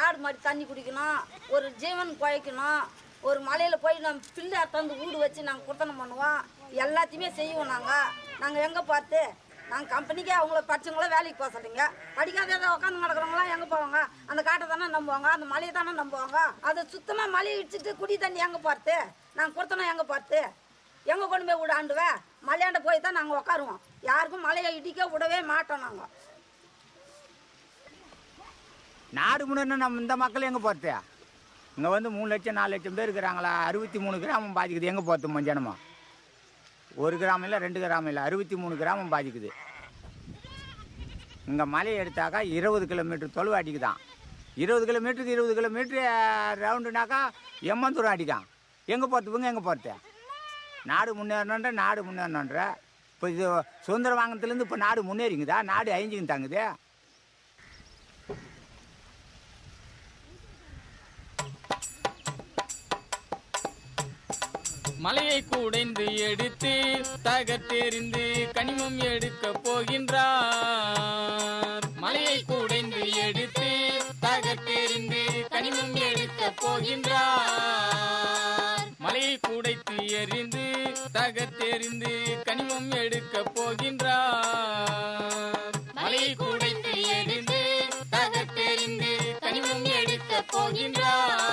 ஆடு மாடி தண்ணி குடிக்கணும், ஒரு ஜீவன் குழைக்கணும், ஒரு மலையில் போய் நம்ம பிள்ளை தந்து வீடு வச்சு நாங்கள் குத்தனம் பண்ணுவோம். எல்லாத்தையுமே செய்வோம். நாங்கள் எங்கே பார்த்து நாங்கள் கம்பெனிக்கே அவங்கள படித்தவங்களாம் வேலைக்கு போக சொல்லிங்க. படிக்காத உட்காந்து நடக்கிறவங்களாம் எங்கே போவாங்க? அந்த காட்டை தானே நம்புவாங்க, அந்த மலையை தானே நம்புவாங்க. அதை சுத்தமாக மலையை இடிச்சிட்டு குடி தண்ணி எங்கே பார்த்து நாங்கள் குத்தனம் எங்கே பார்த்து எங்கே கொண்டு போய் விட ஆண்டுவேன்? மலையாண்ட போய் தான் நாங்கள் உட்காருவோம். யாருக்கும் மலையை இடிக்க விடவே மாட்டோம். நாங்கள் நாடு முன்னே நம்ம இந்த மக்கள் எங்கே போகிறது? இங்கே வந்து 3 லட்சம் 4 லட்சம் பேர் இருக்கிறாங்களா? 63 கிராமம் பாதிக்குது. எங்கே போகிறது மஞ்சனமா? ஒரு கிராமம் இல்லை, 2 கிராமம் இல்லை, 63 கிராமம் பாதிக்குது. இங்கே மலையை எடுத்தாக்கா 20 கிலோமீட்டர் தொலைவு அடிக்குதான். 20 கிலோமீட்டருக்கு 20 கிலோமீட்டரு ரவுண்டுனாக்கா எம்மந்தூரம் அடிக்கான். எங்கே போகிறதுங்க? எங்கே போகிறது? நாடு முன்னேறணுன்ற இப்போ இது சுதந்திரம் வாங்கினதுலேருந்து இப்போ நாடு முன்னேறிங்குதா? நாடு அழிஞ்சுன்னு தாங்குது. மலையை கூடைந்து எடுத்து தகர்த்தெறிந்து கனிமம் எடுக்க போகின்றார். மலையை கூடைந்து எடுத்து தகர்த்தெறிந்து கனிமம் எடுக்க போகின்றார். மலையை கூடைத்து எறிந்து தகர்த்தெறிந்து கனிமம் எடுக்க போகின்றார். மலையை கூடைத்து எறிந்து தகர்த்தெறிந்து கனிமம் எடுக்க போகின்றார்.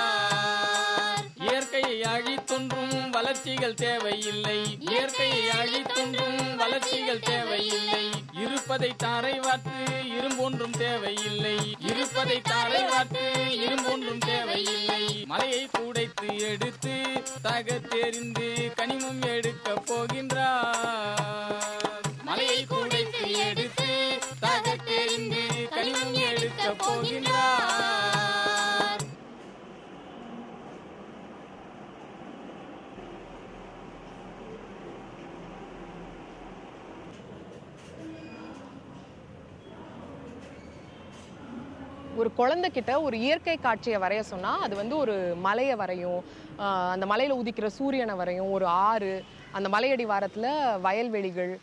இயற்கையை அழித்தொன்றும் வளர்ச்சிகள் தேவையில்லை. இயற்கையை அழித்தொன்றும் வளர்ச்சிகள் தேவையில்லை. இருப்பதை தாரை வார்த்து இரும்பொன்றும் தேவையில்லை. இருப்பதை தாரை வார்த்து இரும்பொன்றும் தேவையில்லை. மலையை கூடைத்து எடுத்து தகர்த்தெறிந்து கனிமம் எடுக்க போகின்றார். மலையை கூடைத்து எடுத்து தகர்த்தெறிந்து கனிமம் எடுக்க போகின்றார். ஒரு குழந்தைகிட்ட ஒரு இயற்கை காட்சியை வரைய சொன்னால் அது வந்து ஒரு மலையை வரையும், அந்த மலையில் உதிக்கிற சூரியனை வரையும், ஒரு ஆறு, அந்த மலையடி வாரத்தில் வயல்வெளிகள்,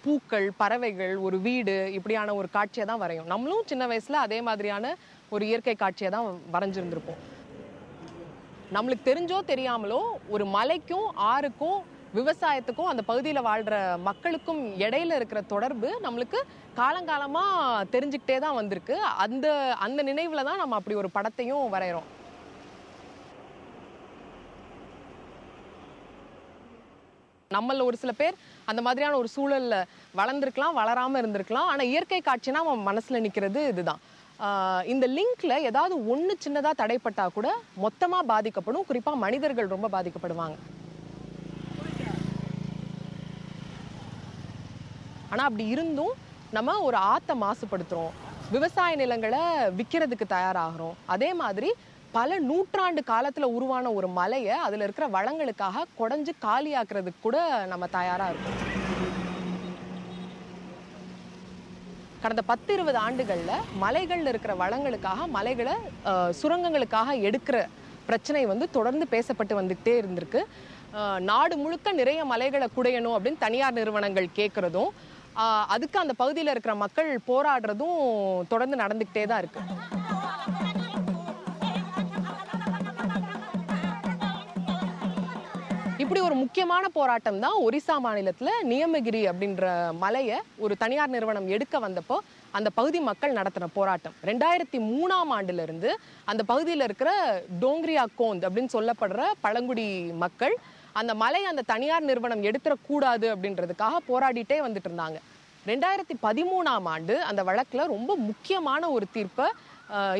பூக்கள், பறவைகள், ஒரு வீடு, இப்படியான ஒரு காட்சியை தான் வரையும். நம்மளும் சின்ன வயசில் அதே மாதிரியான ஒரு இயற்கை காட்சியை தான் வரைஞ்சிருந்திருப்போம். நம்மளுக்கு தெரிஞ்சோ தெரியாமலோ ஒரு மலைக்கும் ஆறுக்கும் விவசாயத்துக்கும் அந்த பகுதியில் வாழ்கிற மக்களுக்கும் இடையில இருக்கிற தொடர்பு நம்மளுக்கு காலங்காலமாக தெரிஞ்சுக்கிட்டே தான் வந்திருக்கு. அந்த அந்த நினைவில் தான் நம்ம அப்படி ஒரு படத்தையும் வரைகிறோம். நம்மள ஒரு சில பேர் அந்த மாதிரியான ஒரு சூழல்ல வளர்ந்துருக்கலாம், வளராமல் இருந்திருக்கலாம். ஆனால் இயற்கை காட்சினா நம்ம மனசில் நிற்கிறது இதுதான். இந்த லிங்க்ல ஏதாவது ஒன்று சின்னதாக தடைப்பட்டா கூட மொத்தமாக பாதிக்கப்படும். குறிப்பாக மனிதர்கள் ரொம்ப பாதிக்கப்படுவாங்க. ஆனால் அப்படி இருந்தும் நம்ம ஒரு ஆற்றை மாசுபடுத்துகிறோம், விவசாய நிலங்களை விற்கிறதுக்கு தயாராகிறோம். அதே மாதிரி பல நூற்றாண்டு காலத்தில் உருவான ஒரு மலையை அதில் இருக்கிற வளங்களுக்காக குடைஞ்சு காலியாக்குறதுக்கு கூட நம்ம தயாராக இருக்கோம். கடந்த 10-20 ஆண்டுகளில் மலைகளில் இருக்கிற வளங்களுக்காக, மலைகளை சுரங்கங்களுக்காக எடுக்கிற பிரச்சனை வந்து தொடர்ந்து பேசப்பட்டு வந்துகிட்டே இருந்திருக்கு. நாடு முழுக்க நிறைய மலைகளை குடையணும் அப்படின்னு தனியார் நிறுவனங்கள் கேட்குறதும், அதுக்கு அந்த பகுதியில் இருக்கிற மக்கள் போராடுறதும் தொடர்ந்து நடந்துக்கிட்டே தான் இருக்கு. இப்படி ஒரு முக்கியமான போராட்டம் தான் ஒரிசா மாநிலத்தில் நியமகிரி அப்படின்ற மலையை ஒரு தனியார் நிறுவனம் எடுக்க வந்தப்போ அந்த பகுதி மக்கள் நடத்தின போராட்டம். 2003ஆம் ஆண்டிலிருந்து அந்த பகுதியில் இருக்கிற டோங்கிரியா கோந்த் அப்படின்னு சொல்லப்படுற பழங்குடி மக்கள் அந்த மலையை அந்த தனியார் நிறுவனம் எடுத்துடக்கூடாது அப்படின்றதுக்காக போராடிட்டே வந்துட்டு இருந்தாங்க. 2013ஆம் ஆண்டு அந்த வழக்கில் ரொம்ப முக்கியமான ஒரு தீர்ப்பை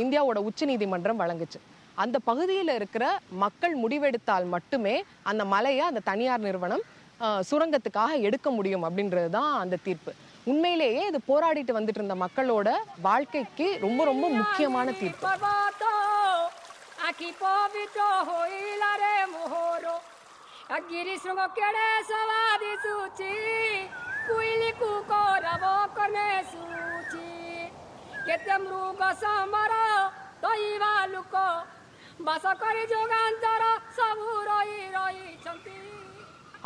இந்தியாவோட உச்சநீதிமன்றம் வழங்குச்சு. அந்த பகுதியில் இருக்கிற மக்கள் முடிவெடுத்தால் மட்டுமே அந்த மலையை அந்த தனியார் நிறுவனம் சுரங்கத்துக்காக எடுக்க முடியும் அப்படின்றது தான் அந்த தீர்ப்பு. உண்மையிலேயே இது போராடிட்டு வந்துட்டு இருந்த மக்களோட வாழ்க்கைக்கு ரொம்ப ரொம்ப முக்கியமான தீர்ப்பு.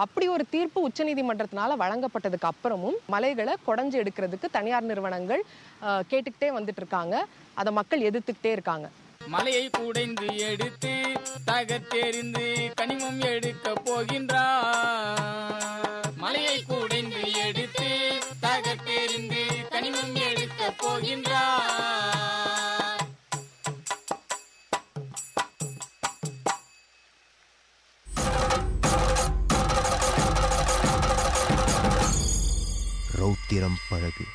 அப்படி ஒரு தீர்ப்பு உச்சநீதிமன்றத்தினால வழங்கப்பட்டதுக்கு அப்புறமும் மலைகளை குடைஞ்சு எடுக்கிறதுக்கு தனியார் நிறுவனங்கள் கேட்டுக்கிட்டே வந்துட்டு இருக்காங்க. அதை மக்கள் எதிர்த்துக்கிட்டே இருக்காங்க. மலையை குடைந்து எடுத்து தகத்தெறிந்து கனிமம் எடுக்க போகின்றார். மலையை குடைந்து எடுத்து தகத்தெறிந்து கனிமம் எடுக்க போகின்றார். ரௌத்திரம் பழகு.